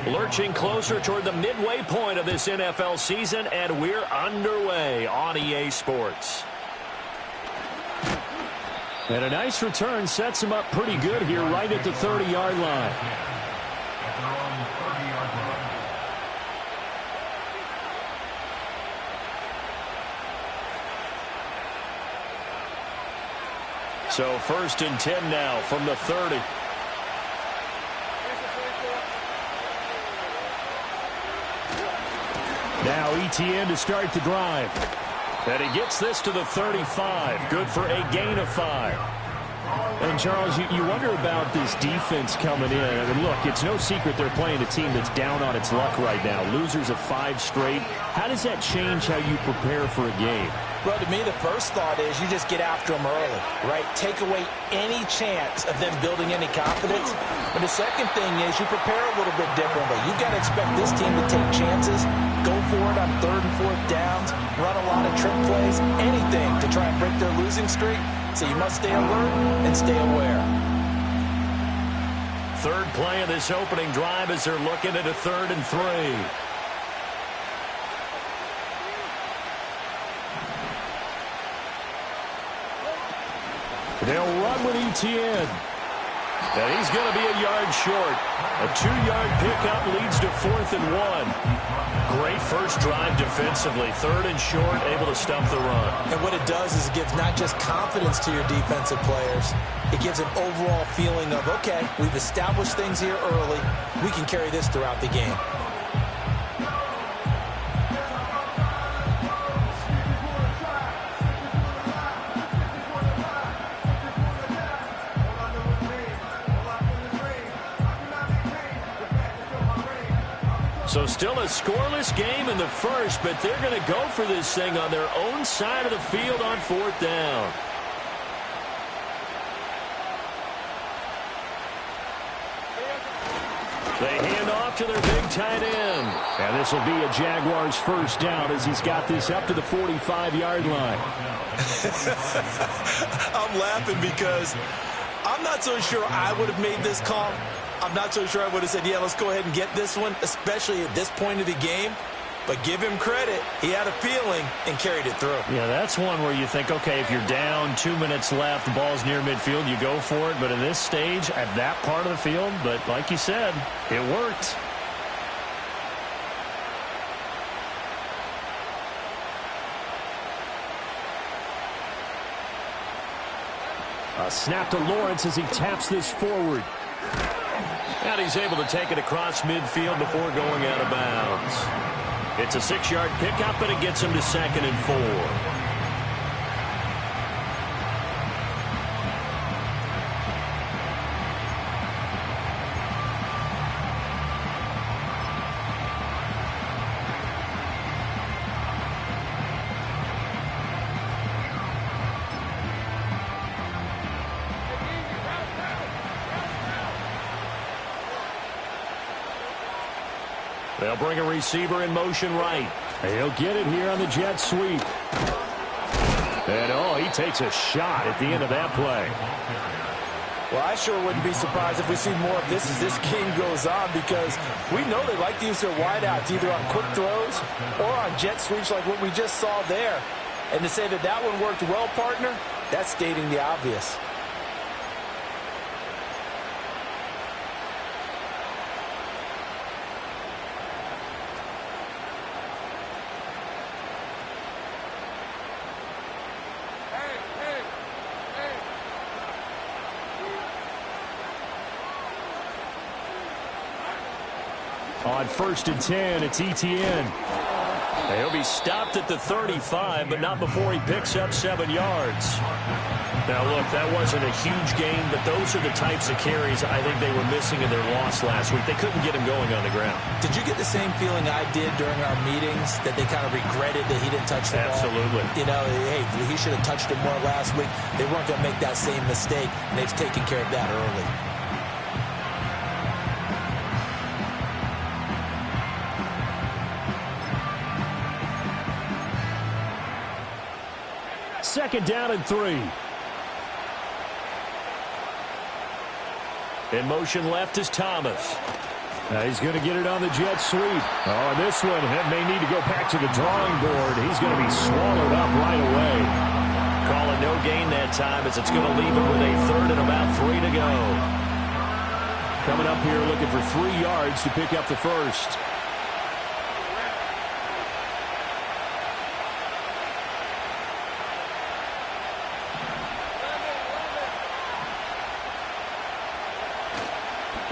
Lurching closer toward the midway point of this NFL season, and we're underway on EA Sports. And a nice return sets him up pretty good here right at the 30-yard line. So 1st and 10 now from the 30. Now ETN to start the drive. And he gets this to the 35. Good for a gain of 5. And, Charles, you wonder about this defense coming in. I mean, look, it's no secret they're playing a team that's down on its luck right now. Losers of 5 straight. How does that change how you prepare for a game? Well, to me, the first thought is you just get after them early, right? Take away any chance of them building any confidence. And the second thing is you prepare a little bit differently. You've got to expect this team to take chances, go for it on 3rd and 4th downs, run a lot of trick plays, anything to try and break their losing streak. So you must stay alert and stay aware. 3rd play of this opening drive as they're looking at a 3rd and 3. They'll run with ETN. And he's going to be a yard short. A 2-yard pickup leads to 4th and 1. Great first drive defensively. 3rd and short, able to stop the run. And what it does is it gives not just confidence to your defensive players, it gives an overall feeling of, okay, we've established things here early. We can carry this throughout the game. So still a scoreless game in the first, but they're going to go for this thing on their own side of the field on 4th down. They hand off to their big tight end. And this will be a Jaguars first down as he's got this up to the 45-yard line. I'm laughing because I'm not so sure I would have made this call. I'm not so sure I would have said, yeah, let's go ahead and get this one, especially at this point of the game. But give him credit. He had a feeling and carried it through. Yeah, that's one where you think, okay, if you're down, 2 minutes left, the ball's near midfield, you go for it. But in this stage, at that part of the field, but like you said, it worked. A snap to Lawrence as he taps this forward. And he's able to take it across midfield before going out of bounds. It's a 6-yard pickup, and it gets him to 2nd and 4. They'll bring a receiver in motion right. He'll get it here on the jet sweep. And, oh, he takes a shot at the end of that play. Well, I sure wouldn't be surprised if we see more of this as this game goes on, because we know they like to use their wideouts either on quick throws or on jet sweeps like what we just saw there. And to say that that one worked well, partner, that's stating the obvious. On 1st and 10, it's ETN. He'll be stopped at the 35, but not before he picks up 7 yards. Now, look, that wasn't a huge gain, but those are the types of carries I think they were missing in their loss last week. They couldn't get him going on the ground. Did you get the same feeling I did during our meetings, that they kind of regretted that he didn't touch the ball? Absolutely. You know, hey, he should have touched it more last week. They weren't going to make that same mistake, and they've taken care of that early. Second down and 3. In motion left is Thomas. He's going to get it on the jet sweep. Oh, this one may need to go back to the drawing board. He's going to be swallowed up right away. Calling no gain that time as it's going to leave him with a third and about 3 to go. Coming up here looking for 3 yards to pick up the first.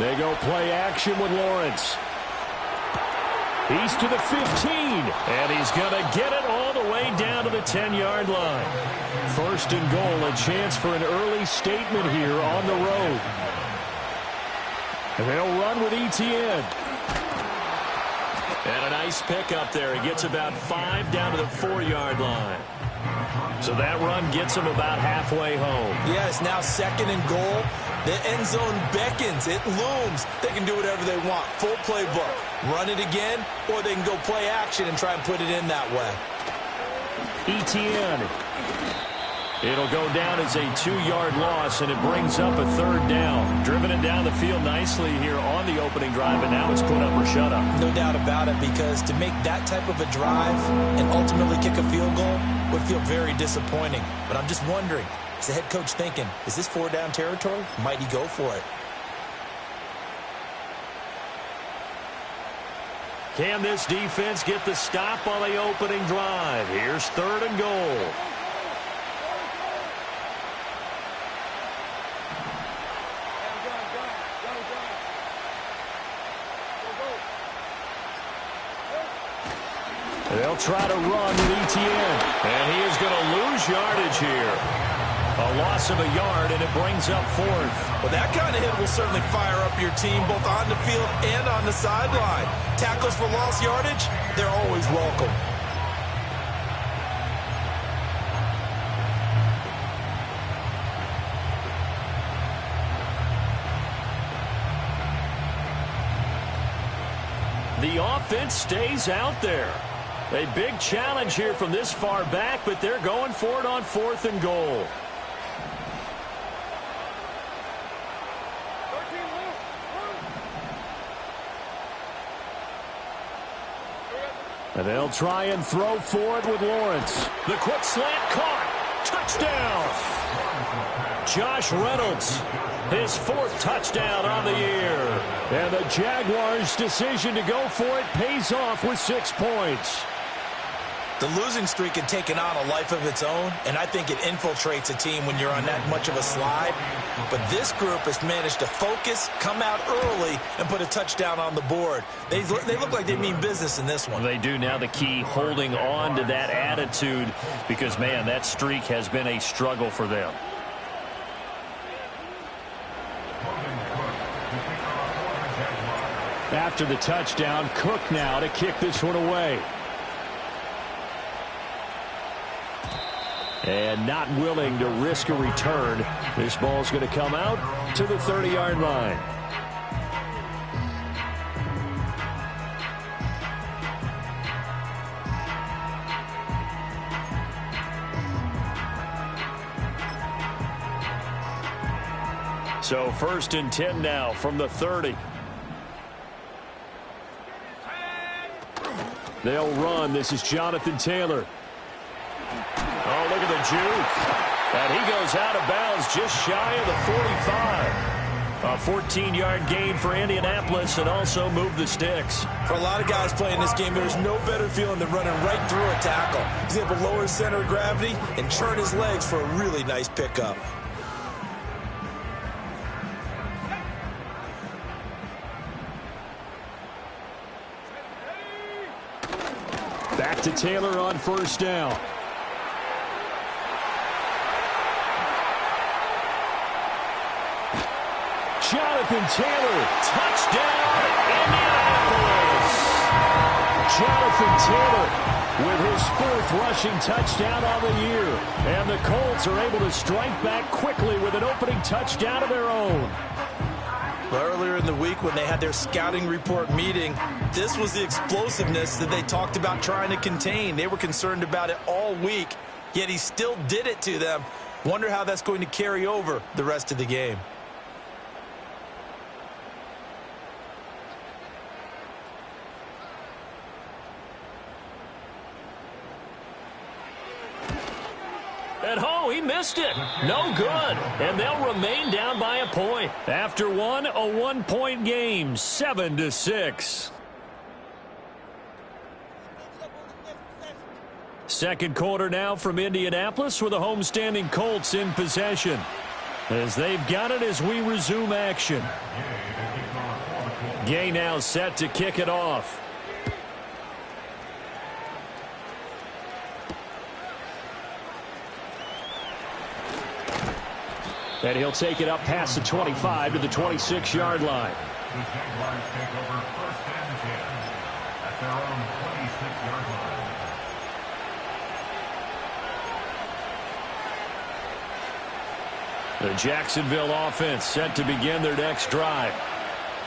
They go play action with Lawrence. He's to the 15, and he's going to get it all the way down to the 10-yard line. First and goal, a chance for an early statement here on the road. And they'll run with ETN. And a nice pickup there. He gets about 5 down to the 4-yard line. So that run gets him about halfway home. Yeah, it's now second and goal. The end zone beckons. It looms. They can do whatever they want. Full playbook. Run it again, or they can go play action and try and put it in that way. ETN. It'll go down as a 2-yard loss, and it brings up a third down. Driven it down the field nicely here on the opening drive, and now it's put up or shut up. No doubt about it, because to make that type of a drive and ultimately kick a field goal would feel very disappointing. But I'm just wondering, is the head coach thinking, is this 4-down territory? Might he go for it? Can this defense get the stop on the opening drive? Here's third and goal. They'll try to run with ETN. And he is going to lose yardage here. A loss of a yard, and it brings up 4th. Well, that kind of hit will certainly fire up your team both on the field and on the sideline. Tackles for lost yardage, they're always welcome. The offense stays out there. A big challenge here from this far back, but they're going for it on 4th and goal. And they'll try and throw for it with Lawrence. The quick slant caught. Touchdown. Josh Reynolds, his 4th touchdown on the year. And the Jaguars' decision to go for it pays off with 6 points. The losing streak had taken on a life of its own, and I think it infiltrates a team when you're on that much of a slide. But this group has managed to focus, come out early, and put a touchdown on the board. They look like they mean business in this one. They do. Now the key, holding on to that attitude, because, man, that streak has been a struggle for them. After the touchdown, Cook now to kick this one away. And not willing to risk a return. This ball's going to come out to the 30-yard line. So 1st and 10 now from the 30. They'll run. This is Jonathan Taylor. Oh, look at the juke. And he goes out of bounds just shy of the 45. A 14-yard gain for Indianapolis, and also move the sticks. For a lot of guys playing this game, there's no better feeling than running right through a tackle. He's able to lower his center of gravity and churn his legs for a really nice pickup. Back to Taylor on 1st down. Jonathan Taylor, touchdown, Indianapolis. Jonathan Taylor with his 4th rushing touchdown on the year. And the Colts are able to strike back quickly with an opening touchdown of their own. Earlier in the week when they had their scouting report meeting, this was the explosiveness that they talked about trying to contain. They were concerned about it all week, yet he still did it to them. Wonder how that's going to carry over the rest of the game. And oh, he missed it. No good. And they'll remain down by a point. After one, a one-point game, 7-6. Second quarter now from Indianapolis with the homestanding Colts in possession. As they've got it as we resume action. Gay now set to kick it off. And he'll take it up past the 25 to the 26-yard line. The Jaguars take over first and 10 at their own 26-yard line. The Jacksonville offense set to begin their next drive.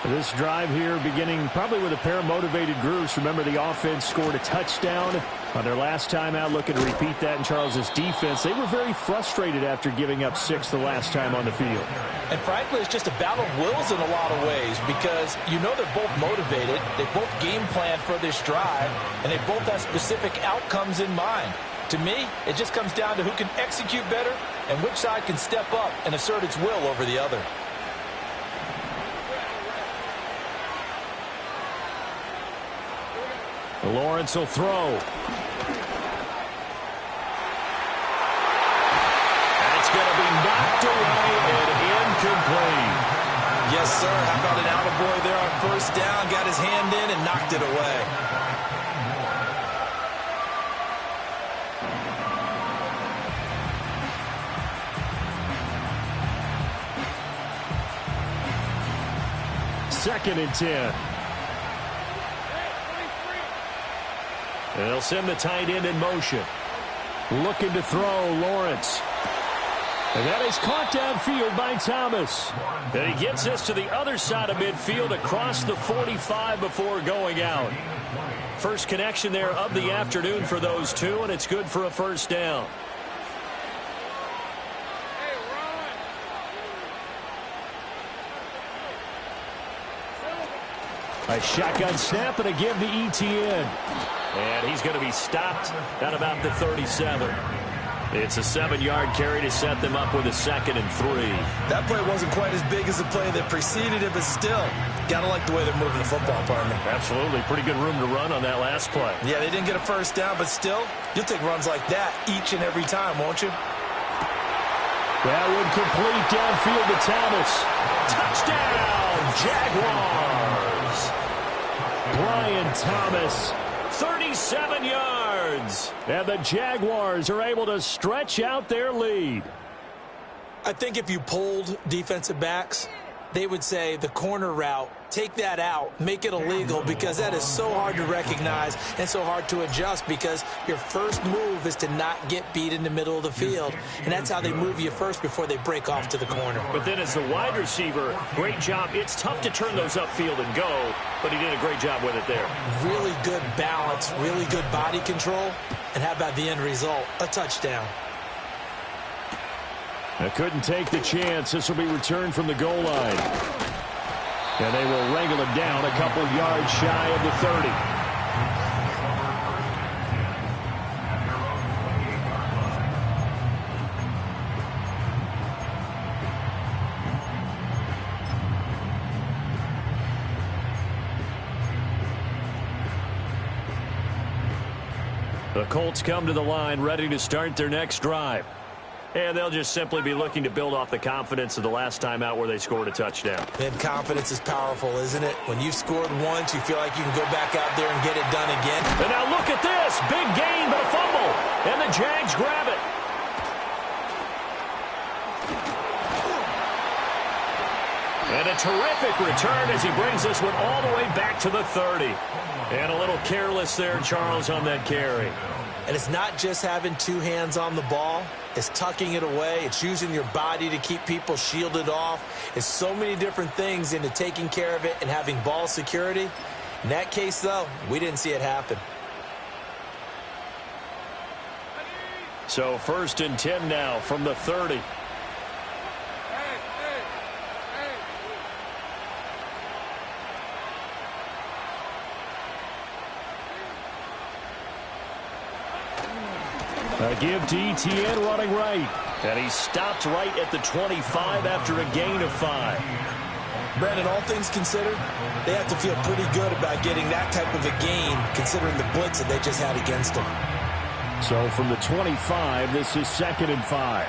This drive here beginning probably with a pair of motivated groups. Remember, the offense scored a touchdown on their last time out, looking to repeat that in Charles's defense. They were very frustrated after giving up 6 the last time on the field. And frankly, it's just a battle of wills in a lot of ways because you know they're both motivated. They both game plan for this drive, and they both have specific outcomes in mind. To me, it just comes down to who can execute better and which side can step up and assert its will over the other. Lawrence will throw. And it's going to be knocked away and incomplete. Yes, sir. How about an attaboy there on first down? Got his hand in and knocked it away. Second and 10. And they'll send the tight end in motion. Looking to throw, Lawrence. And that is caught downfield by Thomas. And he gets this to the other side of midfield across the 45 before going out. First connection there of the afternoon for those two, and it's good for a first down. A shotgun snap and a give to ETN. And he's going to be stopped at about the 37. It's a 7-yard carry to set them up with a 2nd and 3. That play wasn't quite as big as the play that preceded it, but still, got to like the way they're moving the football, partner. Absolutely. Pretty good room to run on that last play. Yeah, they didn't get a first down, but still, you'll take runs like that each and every time, won't you? That would complete downfield to Thomas. Touchdown, Jaguars. Brian Thomas, 37 yards. And the Jaguars are able to stretch out their lead. I think if you polled defensive backs, they would say the corner route, take that out, make it illegal, because that is so hard to recognize and so hard to adjust because your first move is to not get beat in the middle of the field. And that's how they move you first before they break off to the corner. But then as the wide receiver, great job. It's tough to turn those upfield and go, but he did a great job with it there. Really good balance, really good body control. And how about the end result? A touchdown. They couldn't take the chance. This will be returned from the goal line. And they will wrangle him down a couple yards shy of the 30. The Colts come to the line ready to start their next drive. And they'll just simply be looking to build off the confidence of the last time out where they scored a touchdown. And confidence is powerful, isn't it? When you've scored once, you feel like you can go back out there and get it done again. And now look at this. Big gain, but a fumble. And the Jags grab it. And a terrific return as he brings this one all the way back to the 30. And a little careless there, Charles, on that carry. And it's not just having two hands on the ball. It's tucking it away. It's using your body to keep people shielded off. It's so many different things into taking care of it and having ball security. In that case, though, we didn't see it happen. So 1st and 10 now from the 30. A give to ETN running right. And he stopped right at the 25 after a gain of 5. Brandon, all things considered, they have to feel pretty good about getting that type of a gain, considering the blitz that they just had against them. So from the 25, this is 2nd and 5.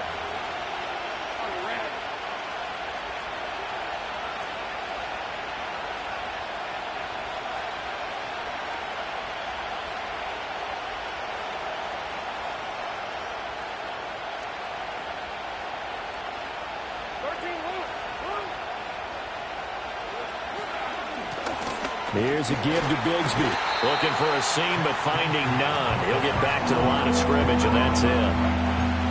Here's a give to Bigsby. Looking for a seam, but finding none. He'll get back to the line of scrimmage, and that's it.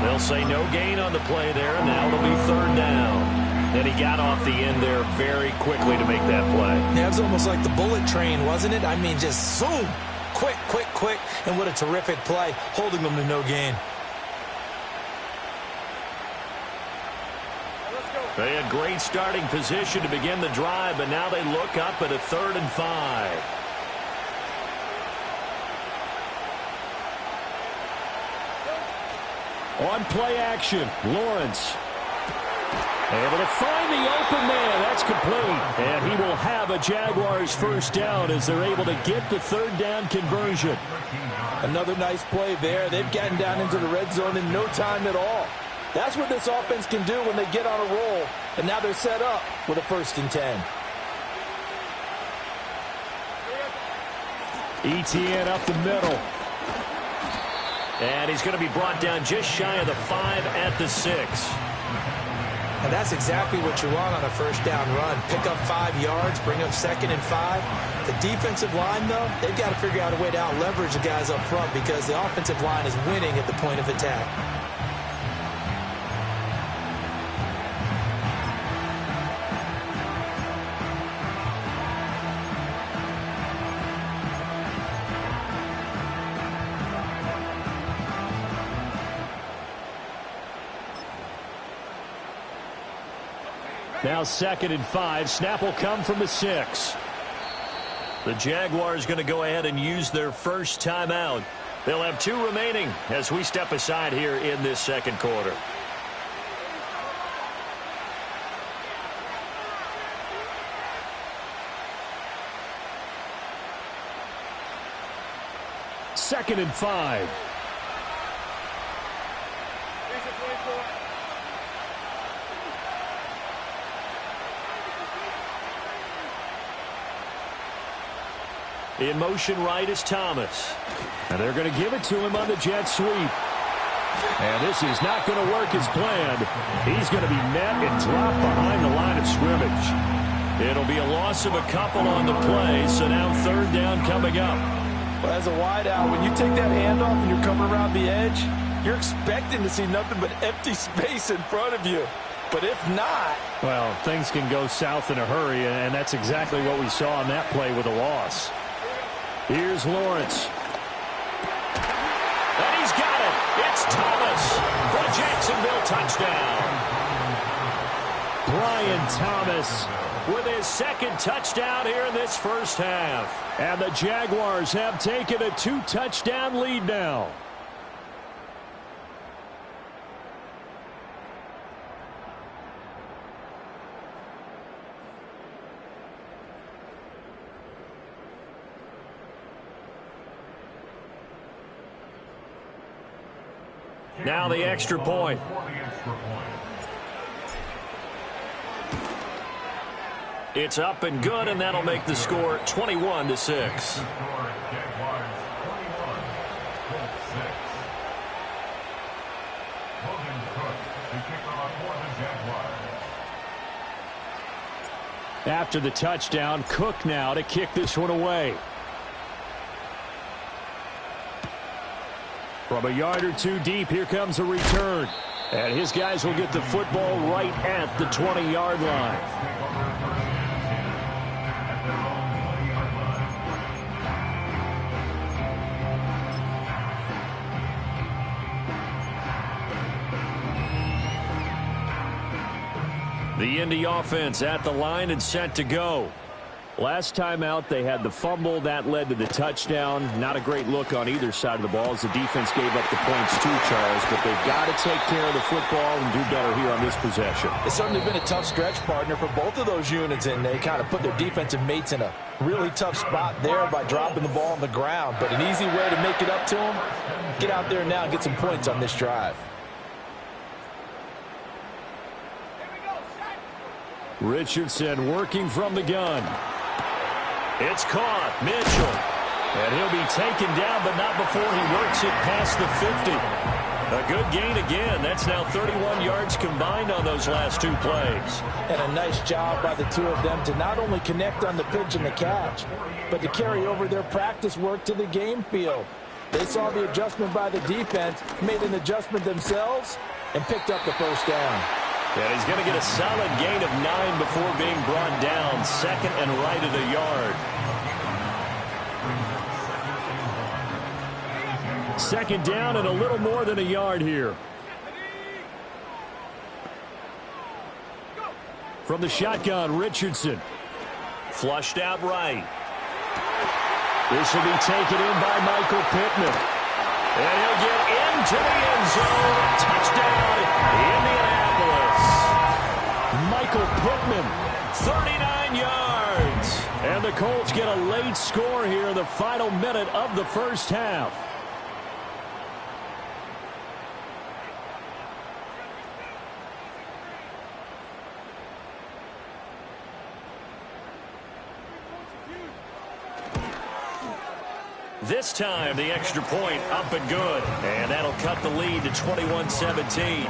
They'll say no gain on the play there, and now it'll be 3rd down. And he got off the end there very quickly to make that play. Yeah, it was almost like the bullet train, wasn't it? I mean, just zoom. Quick, quick, quick. And what a terrific play, holding them to no gain. They had great starting position to begin the drive, but now they look up at a 3rd and 5. On play action, Lawrence. Able to find the open man. That's complete. And he will have a Jaguars 1st down as they're able to get the 3rd down conversion. Another nice play there. They've gotten down into the red zone in no time at all. That's what this offense can do when they get on a roll. And now they're set up with a 1st and 10. ETN up the middle. And he's going to be brought down just shy of the 5 at the 6. And that's exactly what you want on a 1st down run. Pick up 5 yards, bring up 2nd and 5. The defensive line, though, they've got to figure out a way to out-leverage the guys up front because the offensive line is winning at the point of attack. Now 2nd and 5. Snap will come from the 6. The Jaguars going to go ahead and use their first timeout. They'll have 2 remaining as we step aside here in this 2nd quarter. Second and 5. In motion right is Thomas. And they're going to give it to him on the jet sweep. And this is not going to work as planned. He's going to be met and dropped behind the line of scrimmage. It'll be a loss of a couple on the play, so now 3rd down coming up. Well, as a wideout, when you take that handoff and you're coming around the edge, you're expecting to see nothing but empty space in front of you. But if not... Well, things can go south in a hurry, and that's exactly what we saw on that play with a loss. Here's Lawrence. And he's got it. It's Thomas for a Jacksonville touchdown. Brian Thomas with his 2nd touchdown here in this 1st half. And the Jaguars have taken a 2-touchdown lead now. Now the extra point. It's up and good, and that'll make the score 21-6. After the touchdown, Cook now to kick this one away. From a yard or 2 deep, here comes a return. And his guys will get the football right at the 20-yard line. The Indy offense at the line and set to go. Last time out, they had the fumble. That led to the touchdown. Not a great look on either side of the ball as the defense gave up the points too, Charles. But they've got to take care of the football and do better here on this possession. It's certainly been a tough stretch, partner, for both of those units, and they kind of put their defensive mates in a really tough spot there by dropping the ball on the ground. But an easy way to make it up to them, get out there now and get some points on this drive. Richardson working from the gun. It's caught. Mitchell. And he'll be taken down, but not before he works it past the 50. A good gain again. That's now 31 yards combined on those last two plays. And a nice job by the two of them to not only connect on the pitch and the catch, but to carry over their practice work to the game field. They saw the adjustment by the defense, made an adjustment themselves, and picked up the first down. And he's going to get a solid gain of 9 before being brought down. Second and right at a yard. Second down and a little more than a yard here. From the shotgun, Richardson. Flushed out right. This will be taken in by Michael Pittman. And he'll get into the end zone. Touchdown, Indianapolis. Michael Pittman, 39 yards. And the Colts get a late score here in the final minute of the first half. This time, the extra point up and good. And that'll cut the lead to 21-17.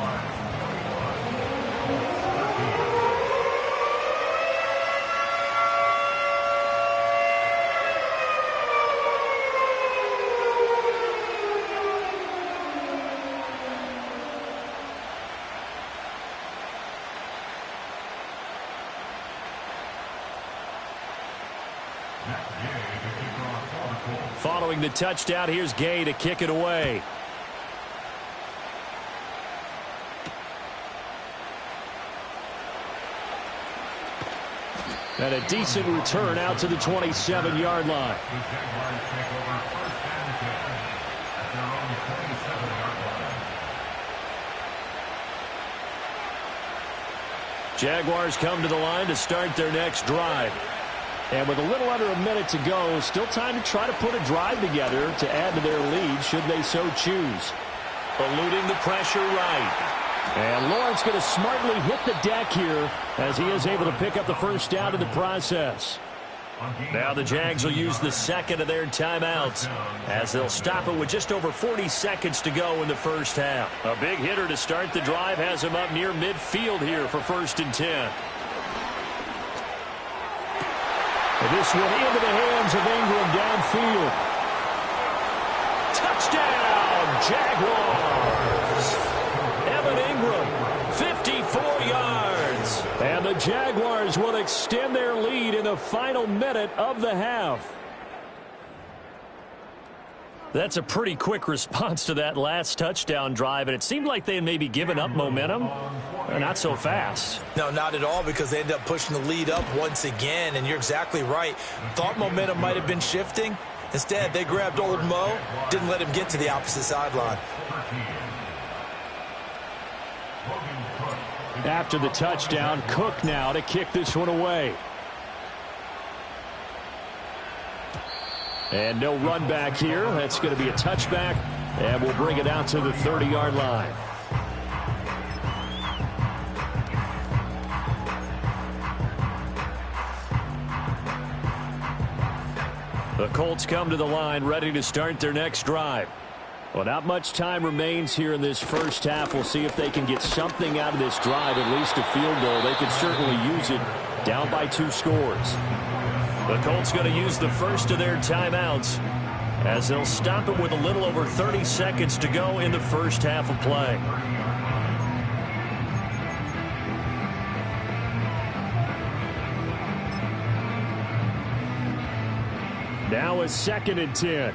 Following the touchdown, here's Gay to kick it away. And a decent return out to the 27-yard line. Jaguars come to the line to start their next drive. And with a little under a minute to go, still time to try to put a drive together to add to their lead should they so choose. Eluding the pressure right. And Lawrence going to smartly hit the deck here as he is able to pick up the first down in the process. Now the Jags will use the second of their timeouts as they'll stop it with just over 40 seconds to go in the first half. A big hitter to start the drive has him up near midfield here for 1st and 10. This one into the hands of Ingram downfield. Touchdown, Jaguars. Evan Ingram, 54 yards. And the Jaguars will extend their lead in the final minute of the half. That's a pretty quick response to that last touchdown drive, and it seemed like they had maybe given up momentum. Not so fast. No, not at all, because they ended up pushing the lead up once again, and you're exactly right. Thought momentum might have been shifting. Instead, they grabbed old Mo, didn't let him get to the opposite sideline. After the touchdown, Cook now to kick this one away. And no run back here. That's going to be a touchback, and we'll bring it out to the 30-yard line. The Colts come to the line ready to start their next drive. Well, not much time remains here in this first half. We'll see if they can get something out of this drive, at least a field goal. They could certainly use it down by 2 scores. The Colts going to use the first of their timeouts as they'll stop it with a little over 30 seconds to go in the first half of play. Now a 2nd and 10.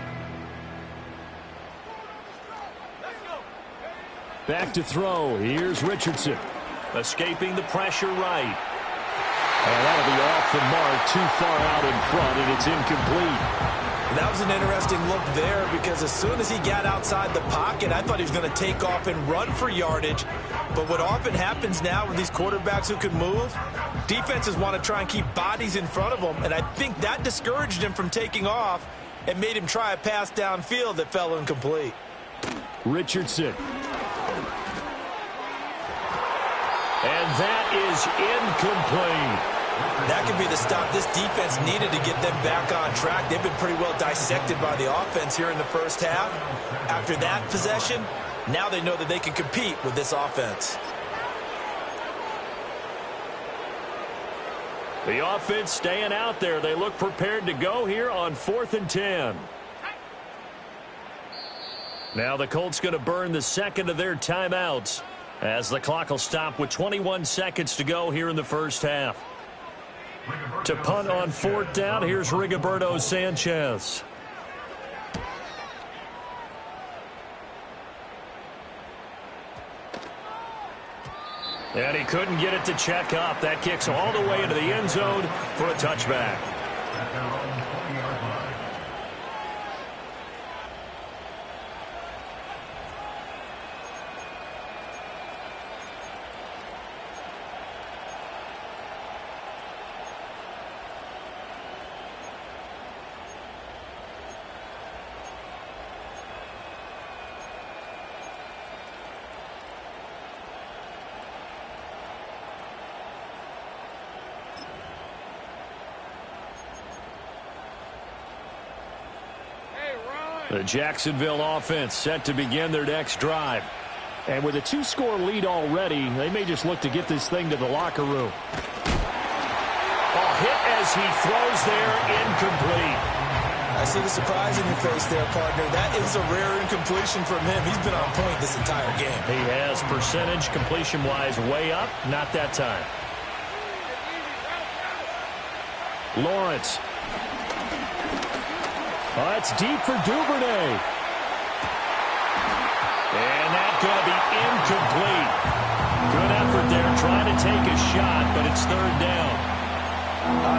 Back to throw. Here's Richardson. Escaping the pressure right. And that'll be off the mark, too far out in front, and it's incomplete. That was an interesting look there because as soon as he got outside the pocket, I thought he was going to take off and run for yardage. But what often happens now with these quarterbacks who can move, defenses want to try and keep bodies in front of them, and I think that discouraged him from taking off and made him try a pass downfield that fell incomplete. Richardson. And that is incomplete. That could be the stop this defense needed to get them back on track. They've been pretty well dissected by the offense here in the first half. After that possession, now they know that they can compete with this offense. The offense staying out there. They look prepared to go here on 4th and 10. Now the Colts going to burn the second of their timeouts as the clock will stop with 21 seconds to go here in the first half. To punt on 4th down, here's Rigoberto Sanchez. And he couldn't get it to check up. That kicks all the way into the end zone for a touchback. The Jacksonville offense set to begin their next drive. And with a 2-score lead already, they may just look to get this thing to the locker room. Hit as he throws there, incomplete. I see the surprise in your face there, partner. That is a rare incompletion from him. He's been on point this entire game. He has percentage completion-wise way up. Not that time. Lawrence. That's deep for Duvernay. And that's going to be incomplete. Good effort there trying to take a shot, but it's 3rd down.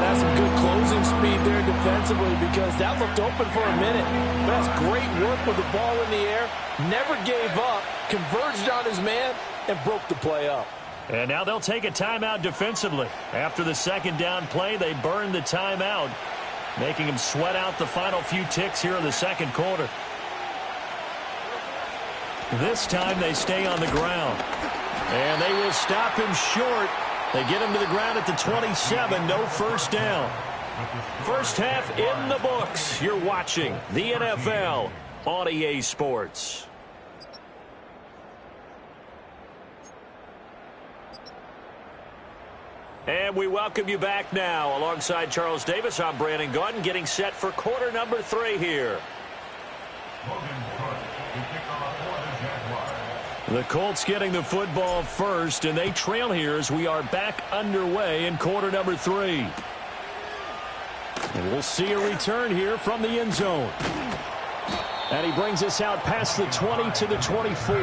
That's some good closing speed there defensively because that looked open for a minute. But that's great work with the ball in the air. Never gave up, converged on his man, and broke the play up. And now they'll take a timeout defensively. After the 2nd down play, they burn the timeout, making him sweat out the final few ticks here in the 2nd quarter. This time they stay on the ground. And they will stop him short. They get him to the ground at the 27. No first down. First half in the books. You're watching the NFL on EA Sports. And we welcome you back now. Alongside Charles Davis, I'm Brandon Gaudin, getting set for quarter number 3 here. The Colts getting the football first, and they trail here as we are back underway in quarter number 3. And we'll see a return here from the end zone. And he brings us out past the 20 to the 24.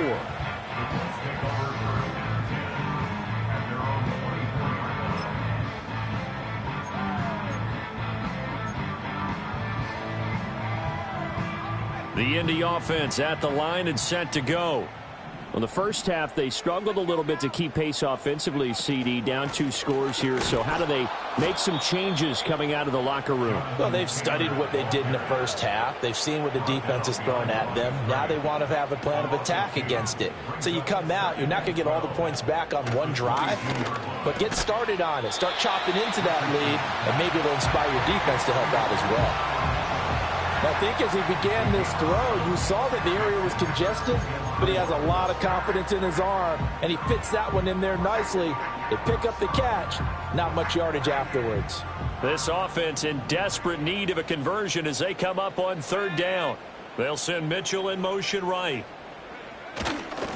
The Indy offense at the line and set to go. Well, the first half, they struggled a little bit to keep pace offensively, CD, down 2 scores here. So how do they make some changes coming out of the locker room? Well, they've studied what they did in the first half. They've seen what the defense has thrown at them. Now they want to have a plan of attack against it. So you come out, you're not going to get all the points back on one drive, but get started on it. Start chopping into that lead, and maybe it'll inspire your defense to help out as well. I think as he began this throw, you saw that the area was congested, but he has a lot of confidence in his arm, and he fits that one in there nicely. They pick up the catch, not much yardage afterwards. This offense in desperate need of a conversion as they come up on 3rd down. They'll send Mitchell in motion right.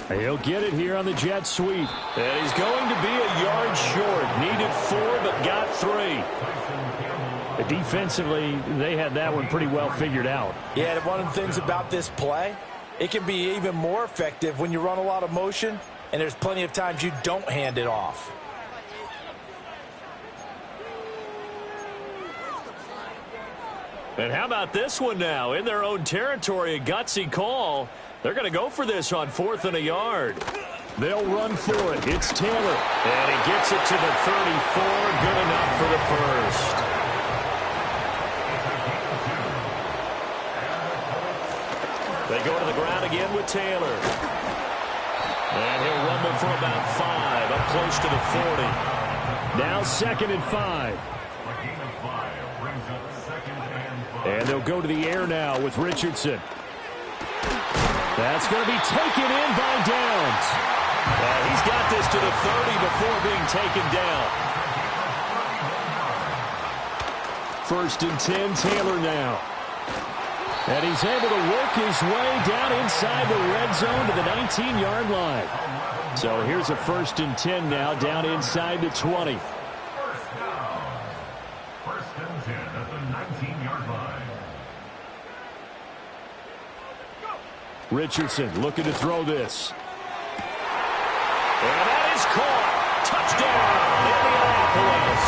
He'll get it here on the jet sweep. And he's going to be a yard short. Needed 4, but got 3. Defensively, they had that one pretty well figured out. Yeah, and one of the things about this play, it can be even more effective when you run a lot of motion, and there's plenty of times you don't hand it off. And how about this one now? In their own territory, a gutsy call. They're going to go for this on 4th and a yard. They'll run for it. It's Taylor. And he gets it to the 34. Good enough for the first. They go to the ground again with Taylor. And he'll rumble for about 5, up close to the 40. Now 2nd and 5. And they'll go to the air now with Richardson. That's going to be taken in by Downs. He's got this to the 30 before being taken down. 1st and 10, Taylor now. And he's able to work his way down inside the red zone to the 19-yard line. So here's a 1st and 10 now, down inside the 20. Richardson looking to throw this. And that is caught. Touchdown, Indianapolis.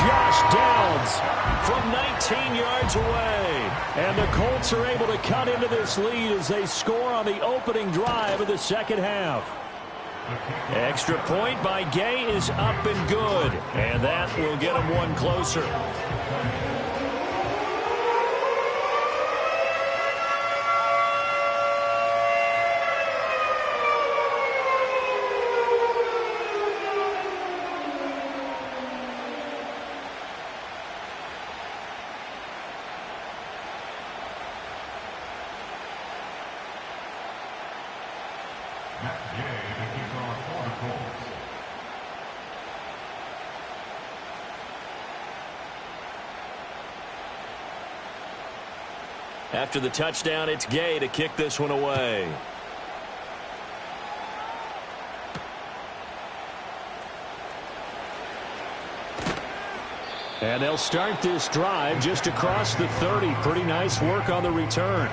Josh Downs from 19 yards away. And the Colts are able to cut into this lead as they score on the opening drive of the second half. Extra point by Gay is up and good. And that will get them one closer. After the touchdown, it's Gay to kick this one away. And they'll start this drive just across the 30. Pretty nice work on the return.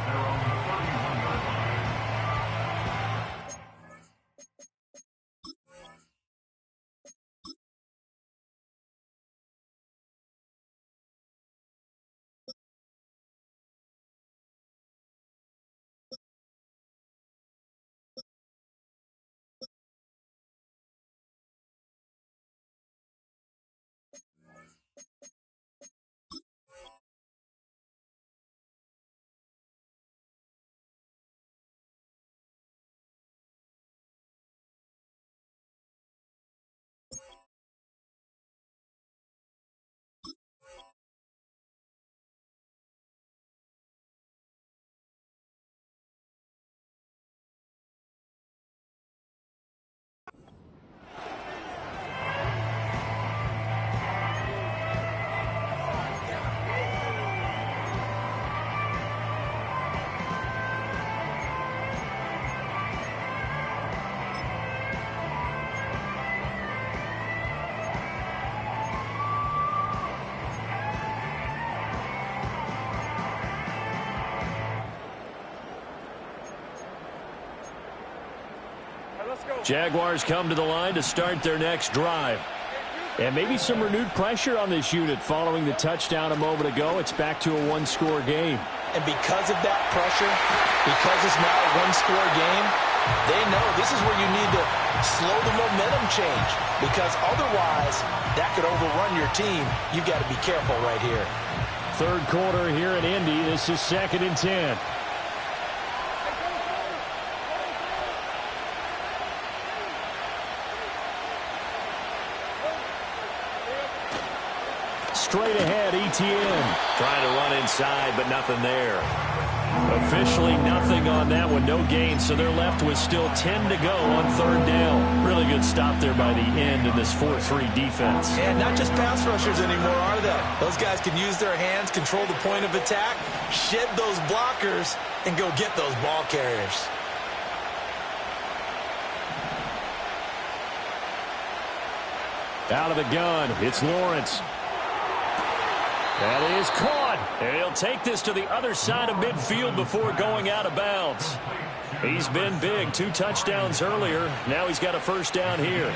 Jaguars come to the line to start their next drive. And maybe some renewed pressure on this unit following the touchdown a moment ago. It's back to a one-score game. And because of that pressure, because it's now a one-score game, they know this is where you need to slow the momentum change. Because otherwise, that could overrun your team. You've got to be careful right here. Third quarter here in Indy. This is 2nd and 10. Straight ahead, ETN. Trying to run inside, but nothing there. Officially nothing on that one. No gain, so they're left with still 10 to go on 3rd down. Really good stop there by the end in this 4-3 defense. And not just pass rushers anymore, are they? Those guys can use their hands, control the point of attack, shed those blockers, and go get those ball carriers. Out of the gun, it's Lawrence. That is caught. And he'll take this to the other side of midfield before going out of bounds. He's been big. 2 touchdowns earlier. Now he's got a first down here.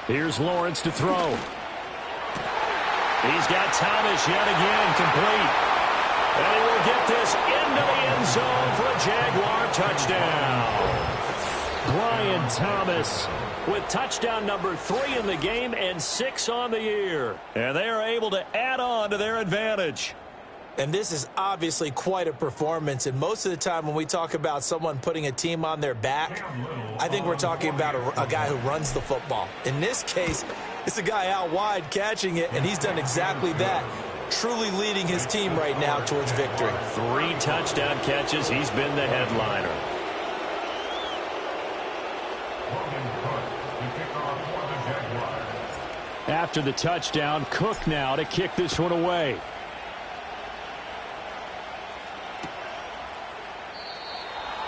Here's Lawrence to throw. He's got Thomas yet again, complete. And he will get this into the end zone for a Jaguar touchdown. Brian Thomas with touchdown number 3 in the game and 6 on the year. And they are able to add on to their advantage. And this is obviously quite a performance. And most of the time when we talk about someone putting a team on their back, I think we're talking about a guy who runs the football. In this case, it's a guy out wide catching it, and he's done exactly that, truly leading his team right now towards victory. 3 touchdown catches. He's been the headliner. After the touchdown, Cook now to kick this one away.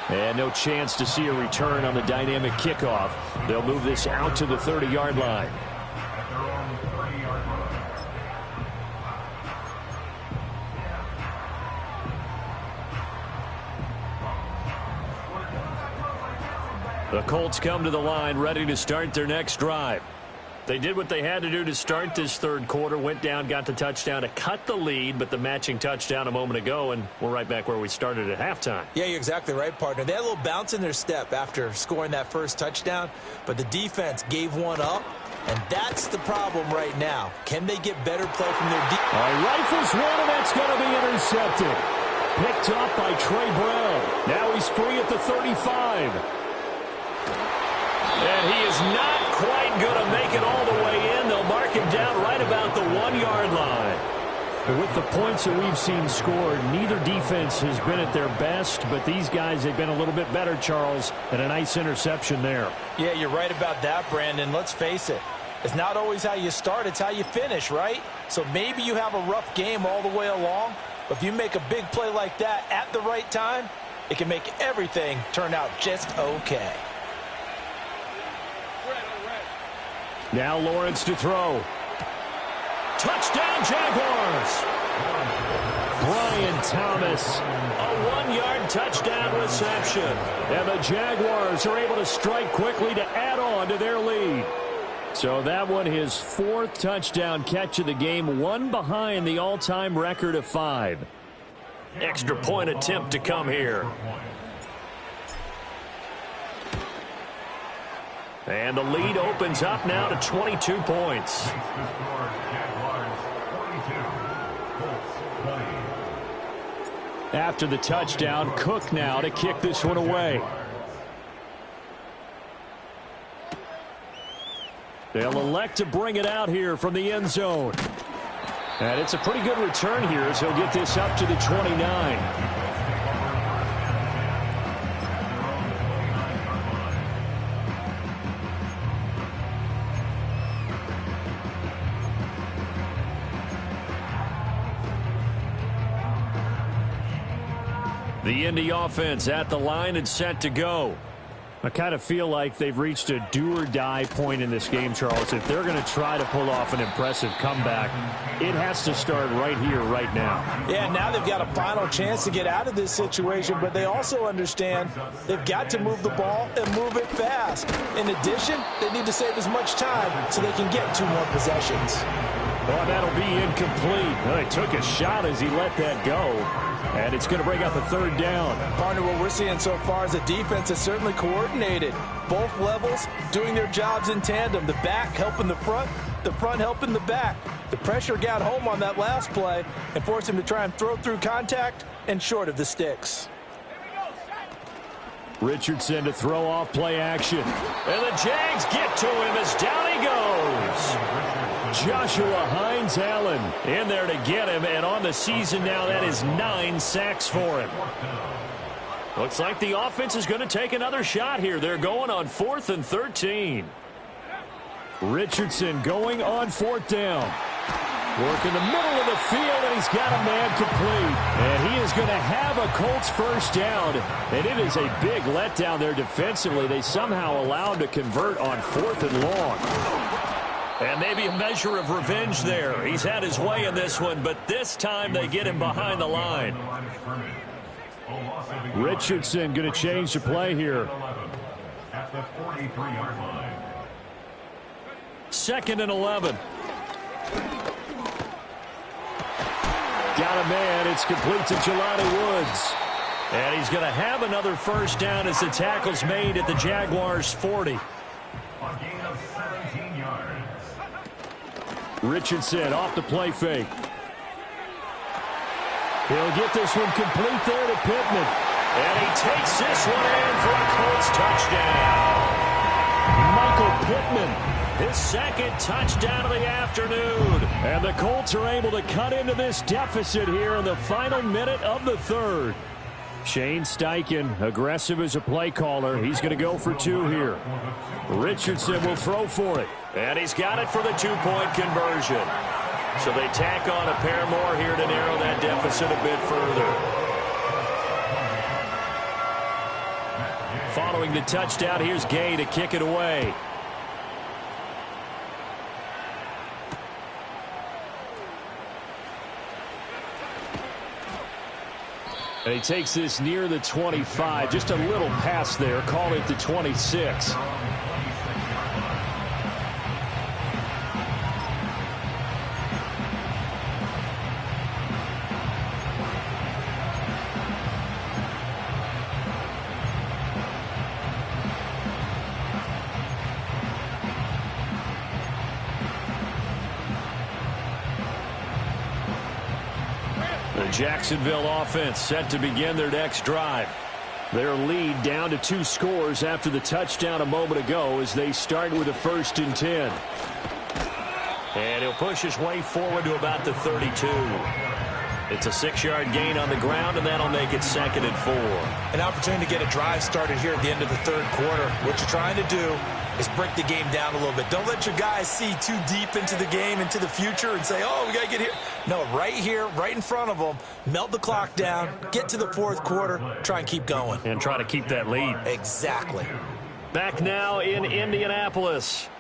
And no chance to see a return on the dynamic kickoff. They'll move this out to the 30-yard line. The Colts come to the line ready to start their next drive. They did what they had to do to start this third quarter, went down, got the touchdown to cut the lead, but the matching touchdown a moment ago, and we're right back where we started at halftime. Yeah, you're exactly right, partner. They had a little bounce in their step after scoring that first touchdown, but the defense gave one up, and that's the problem right now. Can they get better play from their defense? Rifles one, and that's going to be intercepted. Picked up by Trey Brown. Now he's free at the 35. And he is not quite going to make it all the way in. They'll mark him down right about the 1-yard line. With the points that we've seen scored, neither defense has been at their best, but these guys have been a little bit better, Charles, and a nice interception there. Yeah, you're right about that, Brandon. Let's face it. It's not always how you start, it's how you finish, right? So maybe you have a rough game all the way along, but if you make a big play like that at the right time, it can make everything turn out just okay. Now Lawrence to throw. Touchdown, Jaguars! Brian Thomas, a 1-yard touchdown reception. And the Jaguars are able to strike quickly to add on to their lead. So that one, his 4th touchdown catch of the game, one behind the all-time record of 5. Extra point attempt to come here. And the lead opens up now to 22 points. After the touchdown, Cook now to kick this one away. They'll elect to bring it out here from the end zone. And it's a pretty good return here as he'll get this up to the 29. The Indy offense at the line and set to go. I kind of feel like they've reached a do-or-die point in this game, Charles. If they're going to try to pull off an impressive comeback, it has to start right here, right now. Yeah, now they've got a final chance to get out of this situation, but they also understand they've got to move the ball and move it fast. In addition, they need to save as much time so they can get 2 more possessions. Oh, that'll be incomplete. Well, he took a shot as he let that go. And it's going to bring out the 3rd down. Partner, what we're seeing so far is the defense is certainly coordinated. Both levels doing their jobs in tandem. The back helping the front helping the back. The pressure got home on that last play and forced him to try and throw through contact and short of the sticks. Richardson to throw off play action. And the Jags get to him as down he goes. Joshua Hines-Allen in there to get him, and on the season now, that is 9 sacks for him. Looks like the offense is going to take another shot here. They're going on 4th and 13. Richardson going on 4th down. Work in the middle of the field, and he's got a man complete. And he is going to have a Colts first down. And it is a big letdown there defensively. They somehow allowed to convert on 4th and long. And maybe a measure of revenge there. He's had his way in this one, but this time they get him behind the line. Richardson going to change the play here. At the 43-yard line. 2nd and 11. Got a man. It's complete to Jelani Woods. And he's going to have another first down as the tackle's made at the Jaguars' 40. A gain of 17 yards. Richardson off the play fake. He'll get this one complete there to Pittman. And he takes this one in for a Colts touchdown. Michael Pittman, his 2nd touchdown of the afternoon. And the Colts are able to cut into this deficit here in the final minute of the 3rd. Shane Steichen, aggressive as a play caller. He's going to go for 2 here. Richardson will throw for it. And he's got it for the 2-point conversion. So they tack on a pair more here to narrow that deficit a bit further. Following the touchdown, here's Gay to kick it away. And he takes this near the 25. Just a little pass there. Call it the 26. Jacksonville offense set to begin their next drive. Their lead down to 2 scores after the touchdown a moment ago as they start with a 1st and 10. And he'll push his way forward to about the 32. It's a 6-yard gain on the ground, and that'll make it 2nd and 4. An opportunity to get a drive started here at the end of the 3rd quarter. What you're trying to do is break the game down a little bit. Don't let your guys see too deep into the game, into the future, and say, oh, we got to get here. No, right here, right in front of them, melt the clock down, get to the 4th quarter, try and keep going. And try to keep that lead. Exactly. Back now in Indianapolis.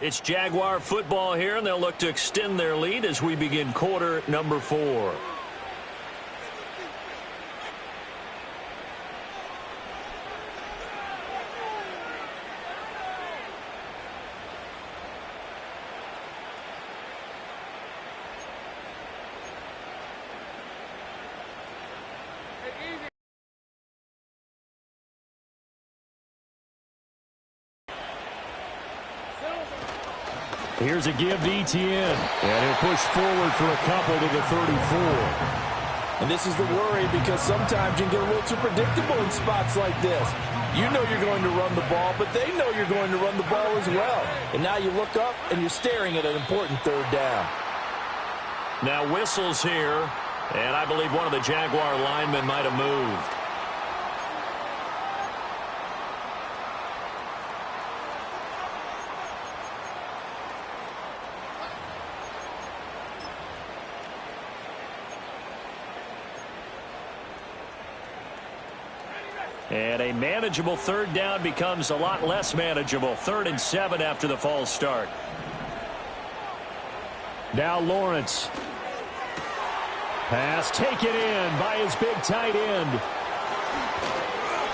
It's Jaguar football here, and they'll look to extend their lead as we begin quarter number 4. Here's a give to Etienne. And he'll push forward for a couple to the 34. And this is the worry because sometimes you can get a little too predictable in spots like this. You know you're going to run the ball, but they know you're going to run the ball as well. And now you look up and you're staring at an important 3rd down. Now whistles here, and I believe one of the Jaguar linemen might have moved. And a manageable 3rd down becomes a lot less manageable. 3rd and 7 after the false start. Now Lawrence. Pass taken in by his big tight end.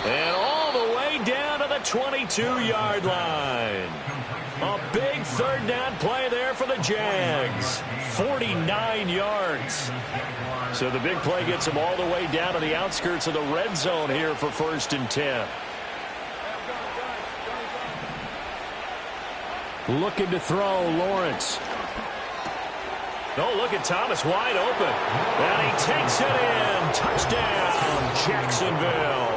And all the way down to the 22-yard line. A big 3rd down play there for the Jags. 49 yards. So the big play gets them all the way down to the outskirts of the red zone here for 1st and 10. Looking to throw, Lawrence. Oh, look at Thomas wide open. And he takes it in. Touchdown, Jacksonville.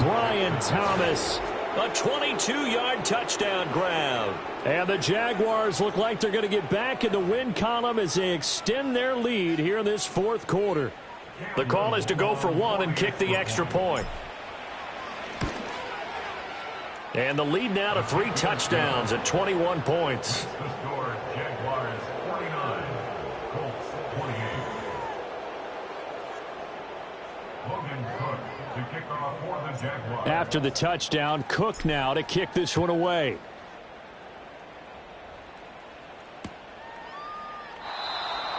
Brian Thomas. A 22-yard touchdown grab. And the Jaguars look like they're going to get back in the win column as they extend their lead here in this 4th quarter. The call is to go for 1 and kick the extra point. And the lead now to 3 touchdowns at 21 points. The score, Jaguars 49, Colts 28. Logan Cook to kick off for the Jaguars. After the touchdown, Cook now to kick this one away.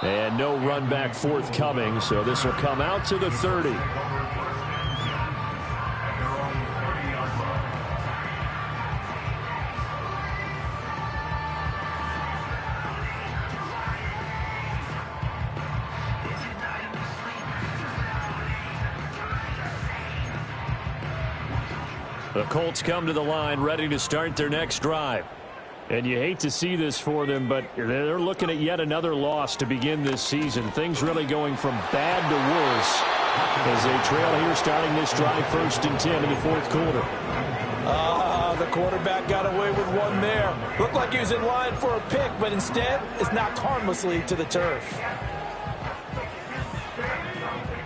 And no run back forthcoming, so this will come out to the 30. The Colts come to the line ready to start their next drive. And you hate to see this for them, but they're looking at yet another loss to begin this season. Things really going from bad to worse as they trail here starting this drive 1st and 10 in the 4th quarter. The quarterback got away with one there. Looked like he was in line for a pick, but instead it's knocked harmlessly to the turf.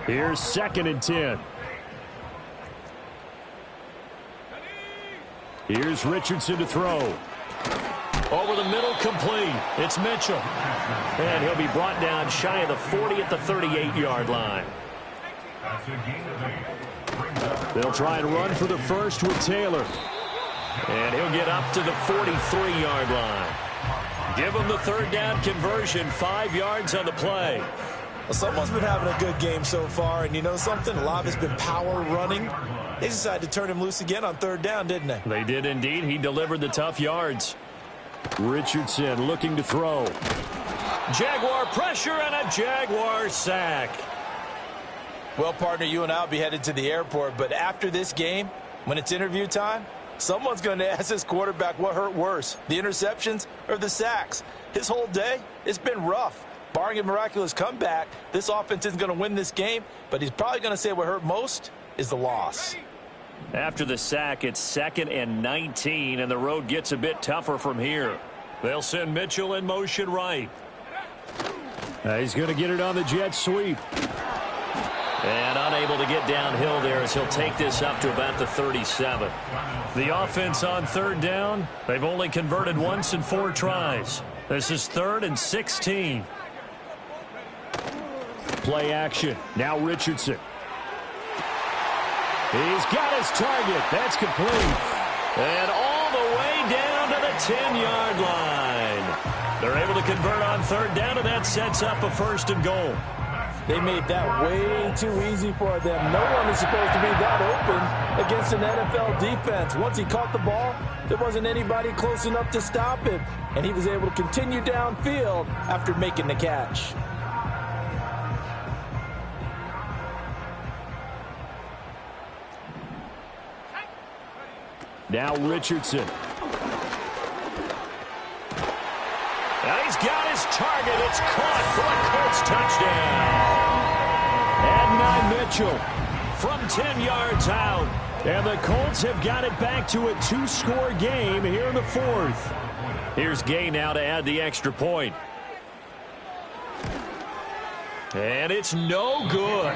Here's 2nd and 10. Here's Richardson to throw. Over the middle, complete. It's Mitchell. And he'll be brought down shy of the 40 at the 38-yard line. They'll try and run for the first with Taylor. And he'll get up to the 43-yard line. Give him the 3rd down conversion, 5 yards on the play. Well, someone's been having a good game so far, and you know something? A lot of it's been power running. They decided to turn him loose again on 3rd down, didn't they? They did indeed. He delivered the tough yards. Richardson looking to throw. Jaguar pressure and a Jaguar sack. Well, partner, you and I will be headed to the airport, but after this game, when it's interview time, someone's going to ask this quarterback what hurt worse, the interceptions or the sacks. His whole day, it's been rough. Barring a miraculous comeback, this offense isn't going to win this game, but he's probably going to say what hurt most is the loss. After the sack, it's 2nd and 19, and the road gets a bit tougher from here. They'll send Mitchell in motion right. He's going to get it on the jet sweep. And unable to get downhill there as he'll take this up to about the 37. The offense on 3rd down, they've only converted once in 4 tries. This is 3rd and 16. Play action. Now Richardson. He's got his target. That's complete. And all the way down to the 10-yard line. They're able to convert on 3rd down, and that sets up a 1st and goal. They made that way too easy for them. No one is supposed to be that open against an NFL defense. Once he caught the ball, there wasn't anybody close enough to stop him. And he was able to continue downfield after making the catch. Now Richardson. And he's got his target. It's caught for a Colts touchdown. Adonai Mitchell from 10 yards out. And the Colts have got it back to a 2-score game here in the 4th. Here's Gay now to add the extra point. And it's no good.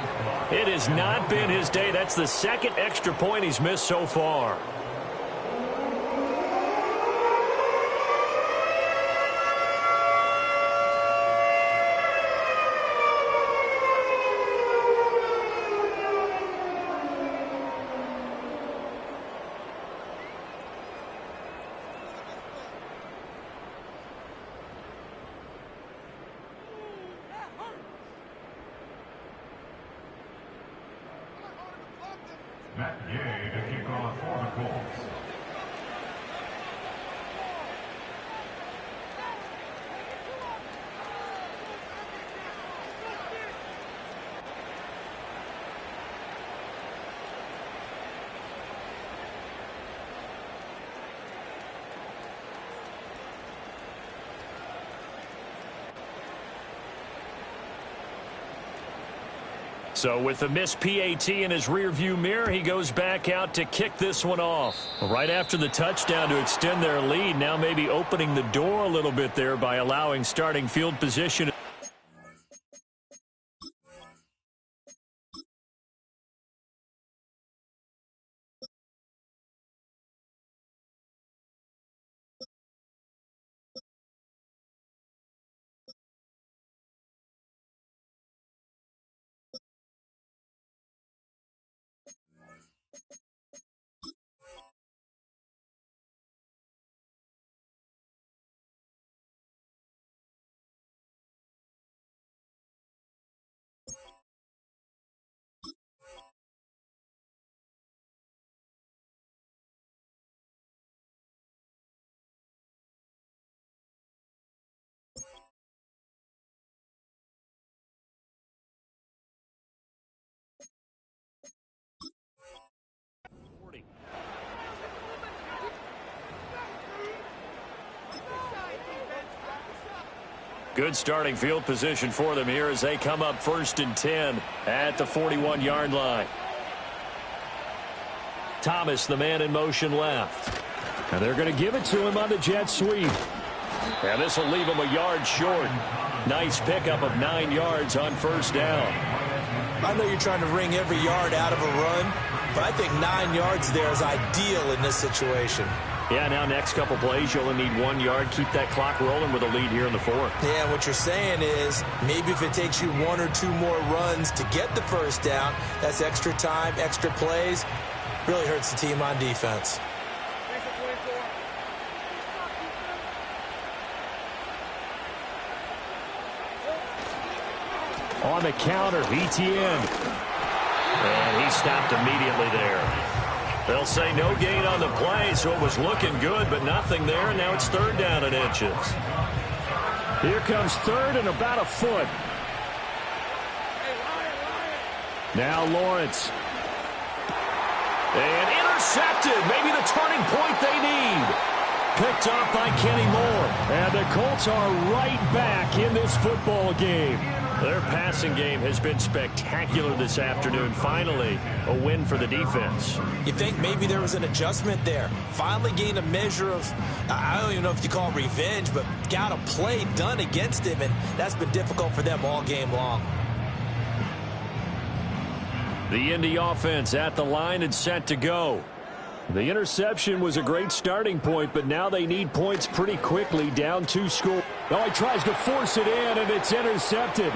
It has not been his day. That's the 2nd extra point he's missed so far. Matt Gay to kick off for the Colts. So with the missed PAT in his rearview mirror, he goes back out to kick this one off. Right after the touchdown to extend their lead, now maybe opening the door a little bit there by allowing starting field position. Good starting field position for them here as they come up 1st and 10 at the 41-yard line. Thomas, the man in motion left. And they're going to give it to him on the jet sweep. And this will leave him a yard short. Nice pickup of 9 yards on 1st down. I know you're trying to wring every yard out of a run, but I think 9 yards there is ideal in this situation. Yeah, now next couple plays, you only need 1 yard. Keep that clock rolling with a lead here in the 4th. Yeah, what you're saying is maybe if it takes you 1 or 2 more runs to get the 1st down, that's extra time, extra plays. Really hurts the team on defense. On the counter, ETN. And he stopped immediately there. They'll say no gain on the play, so it was looking good, but nothing there, and now it's 3rd down and inches. Here comes 3rd and about a foot. Now Lawrence. And intercepted. Maybe the turning point they need. Picked off by Kenny Moore. And the Colts are right back in this football game. Their passing game has been spectacular this afternoon. Finally, a win for the defense. You think maybe there was an adjustment there. Finally gained a measure of, I don't even know if you call it revenge, but got a play done against him, and that's been difficult for them all game long. The Indy offense at the line and set to go. The interception was a great starting point, but now they need points pretty quickly, down 2 scores. Oh, he tries to force it in, and it's intercepted.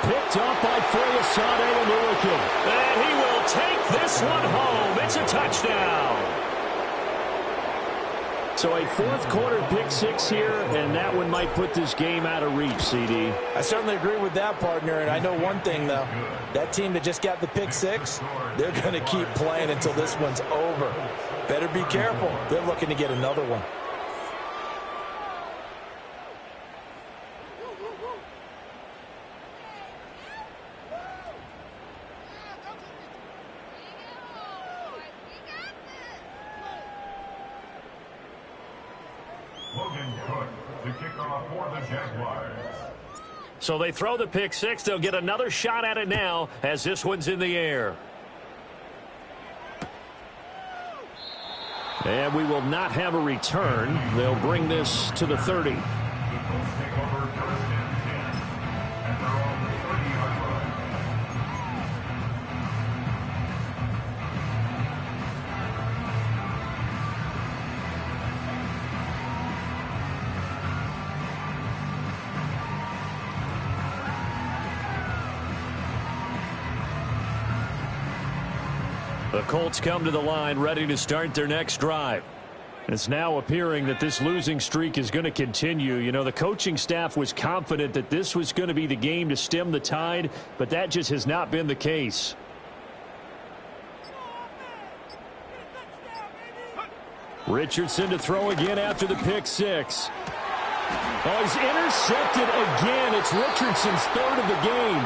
Picked up by Foyesade Oluokun. And he will take this one home. It's a touchdown. So a 4th quarter pick 6 here, and that one might put this game out of reach, CD. I certainly agree with that, partner, and I know one thing, though. That team that just got the pick 6, they're going to keep playing until this one's over. Better be careful. They're looking to get another one. So they throw the pick 6. They'll get another shot at it now as this one's in the air. And we will not have a return. They'll bring this to the 30. The Colts come to the line ready to start their next drive. It's now appearing that this losing streak is going to continue. You know, the coaching staff was confident that this was going to be the game to stem the tide, but that just has not been the case. Richardson to throw again after the pick 6. Oh, he's intercepted again. It's Richardson's 3rd of the game.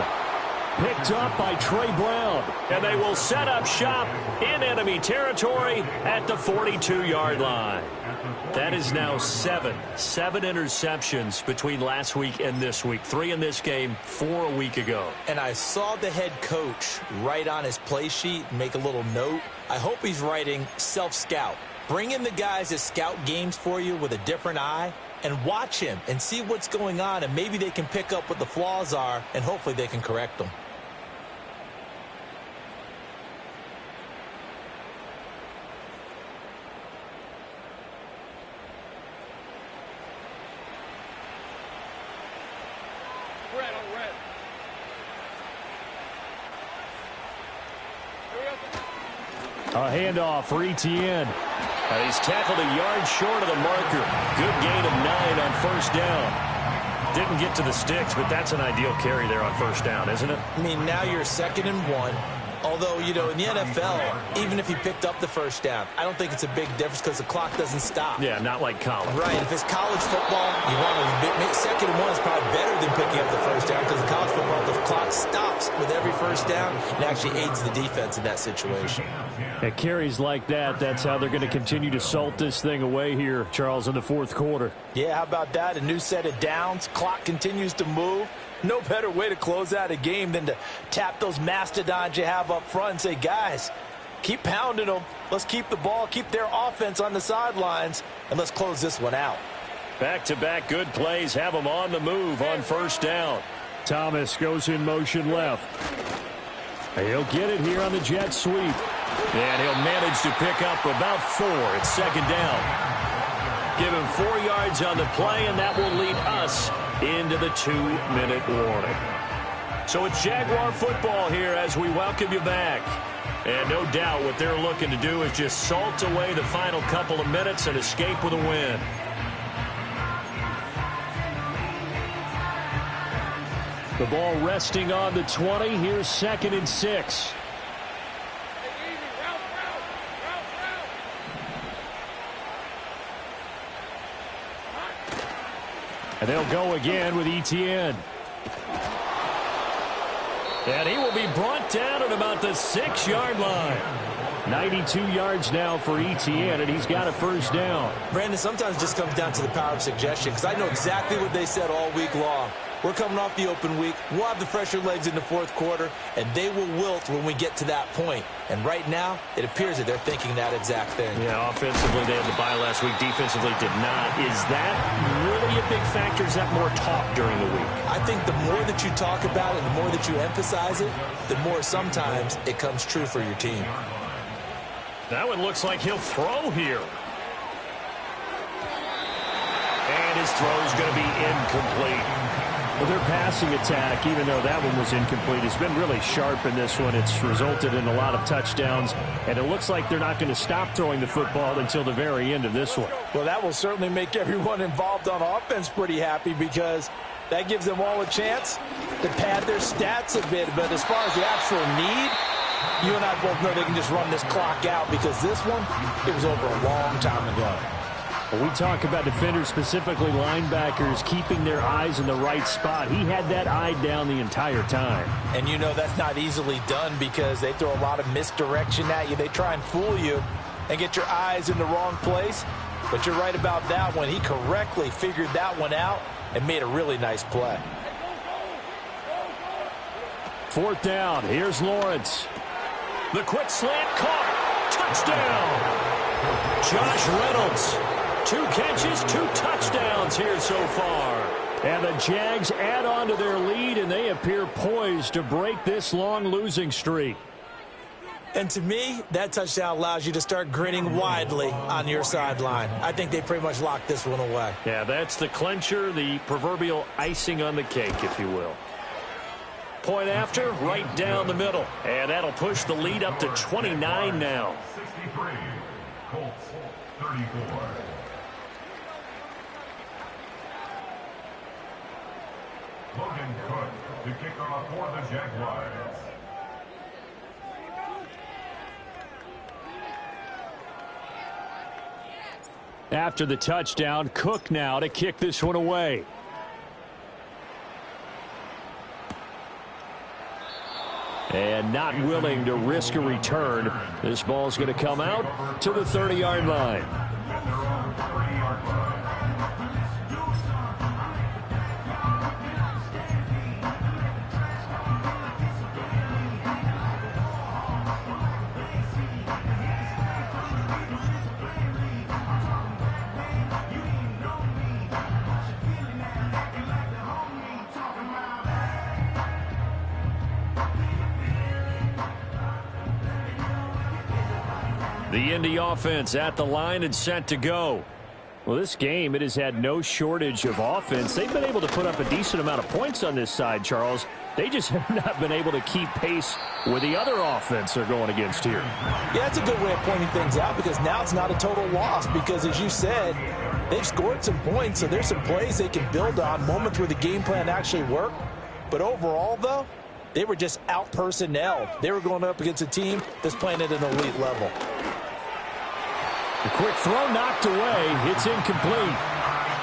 Picked up by Trey Brown. And they will set up shop in enemy territory at the 42-yard line. That is now 7 interceptions between last week and this week. 3 in this game, 4 a week ago. And I saw the head coach write on his play sheet, make a little note. I hope he's writing self-scout. Bring in the guys that scout games for you with a different eye and watch him and see what's going on, and maybe they can pick up what the flaws are, and hopefully they can correct them. A handoff for ETN. He's tackled a yard short of the marker. Good gain of 9 on 1st down. Didn't get to the sticks, but that's an ideal carry there on 1st down, isn't it? I mean, now you're 2nd and 1. Although, you know, in the NFL, even if he picked up the 1st down, I don't think it's a big difference because the clock doesn't stop. Yeah, not like college. Right. If it's college football, you want to 2nd and 1 is probably better than picking up the 1st down because in college football, the clock stops with every first down and actually aids the defense in that situation. At carries like that, that's how they're going to continue to salt this thing away here, Charles, in the fourth quarter. Yeah, how about that? A new set of downs. Clock continues to move. No better way to close out a game than to tap those mastodons you have up front and say, guys, keep pounding them. Let's keep the ball, keep their offense on the sidelines, and let's close this one out. Back-to-back good plays have them on the move on first down. Thomas goes in motion left. He'll get it here on the jet sweep. And he'll manage to pick up about 4. It's second down. Give him 4 yards on the play, and that will lead us into the 2-minute warning. So it's Jaguar football here as we welcome you back. And no doubt what they're looking to do is just salt away the final couple of minutes and escape with a win. The ball resting on the 20. Here's 2nd and 6. And they'll go again with Etienne. And he will be brought down at about the 6-yard line. 92 yards now for Etienne, and he's got a first down. Brandon, sometimes it just comes down to the power of suggestion, because I know exactly what they said all week long. We're coming off the open week. We'll have the fresher legs in the fourth quarter, and they will wilt when we get to that point. And right now, it appears that they're thinking that exact thing. Yeah, offensively, they had the bye last week. Defensively, did not. Is that really a big factor? Is that more talk during the week? I think the more that you talk about it, the more that you emphasize it, the more sometimes it comes true for your team. That one looks like he'll throw here. And his throw's going to be incomplete. Well, their passing attack, even though that one was incomplete, has been really sharp in this one. It's resulted in a lot of touchdowns, and it looks like they're not going to stop throwing the football until the very end of this one. Well, that will certainly make everyone involved on offense pretty happy, because that gives them all a chance to pad their stats a bit. But as far as the actual need, you and I both know they can just run this clock out, because this one, it was over a long time ago. When we talk about defenders, specifically linebackers, keeping their eyes in the right spot, he had that eye down the entire time. And you know that's not easily done, because they throw a lot of misdirection at you. They try and fool you and get your eyes in the wrong place. But you're right about that one. He correctly figured that one out and made a really nice play. 4th down. Here's Lawrence. The quick slant caught. Touchdown. Josh Reynolds. 2 catches, 2 touchdowns here so far. And the Jags add on to their lead, and they appear poised to break this long losing streak. And to me, that touchdown allows you to start grinning widely on your sideline. I think they pretty much locked this one away. Yeah, that's the clincher, the proverbial icing on the cake, if you will. Point after, right down the middle. And that'll push the lead up to 29 now. 63, Colts 34. Logan Cook to kick off for the Jaguars. After the touchdown, Cook now to kick this one away. And not willing to risk a return. This ball's going to come out to the 30-yard line. At their own 30-yard line. The Indy offense at the line and set to go. Well, this game, it has had no shortage of offense. They've been able to put up a decent amount of points on this side, Charles. They just have not been able to keep pace with the other offense they're going against here. Yeah, that's a good way of pointing things out, because now it's not a total loss, because as you said, they've scored some points, so there's some plays they can build on, moments where the game plan actually worked. But overall, though, they were just out-personnelled. They were going up against a team that's playing at an elite level. The quick throw knocked away. It's incomplete.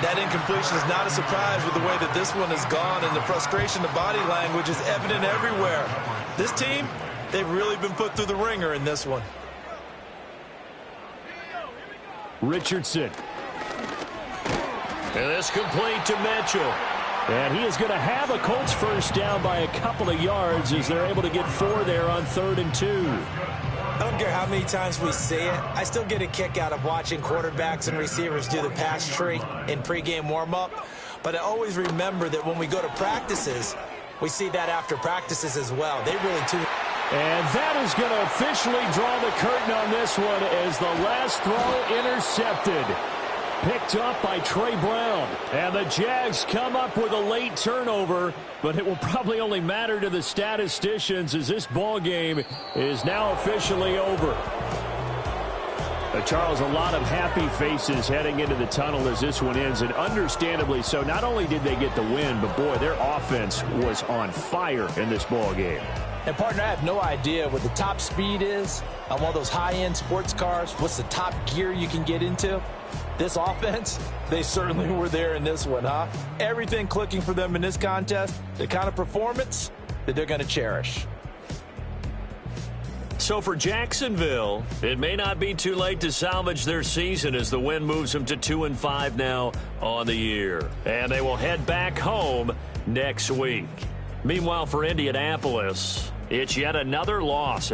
That incompletion is not a surprise with the way that this one has gone, and the frustration, the body language is evident everywhere. This team, they've really been put through the ringer in this one. Richardson. And this complete to Mitchell. And he is going to have a Colts first down by a couple of yards as they're able to get 4 there on 3rd and 2. I don't care how many times we see it. I still get a kick out of watching quarterbacks and receivers do the pass tree in pregame warm-up. But I always remember that when we go to practices, we see that after practices as well. They really tune. And that is going to officially draw the curtain on this one as the last throw intercepted. Picked up by Trey Brown. And the Jags come up with a late turnover, but it will probably only matter to the statisticians as this ball game is now officially over. Charles, a lot of happy faces heading into the tunnel as this one ends, and understandably so. Not only did they get the win, but boy, their offense was on fire in this ball game. And, partner, I have no idea what the top speed is on one of those high-end sports cars. What's the top gear you can get into? This offense, they certainly were there in this one, huh? Everything clicking for them in this contest, the kind of performance that they're going to cherish. So for Jacksonville, it may not be too late to salvage their season as the win moves them to 2-5 now on the year. And they will head back home next week. Meanwhile, for Indianapolis, it's yet another loss as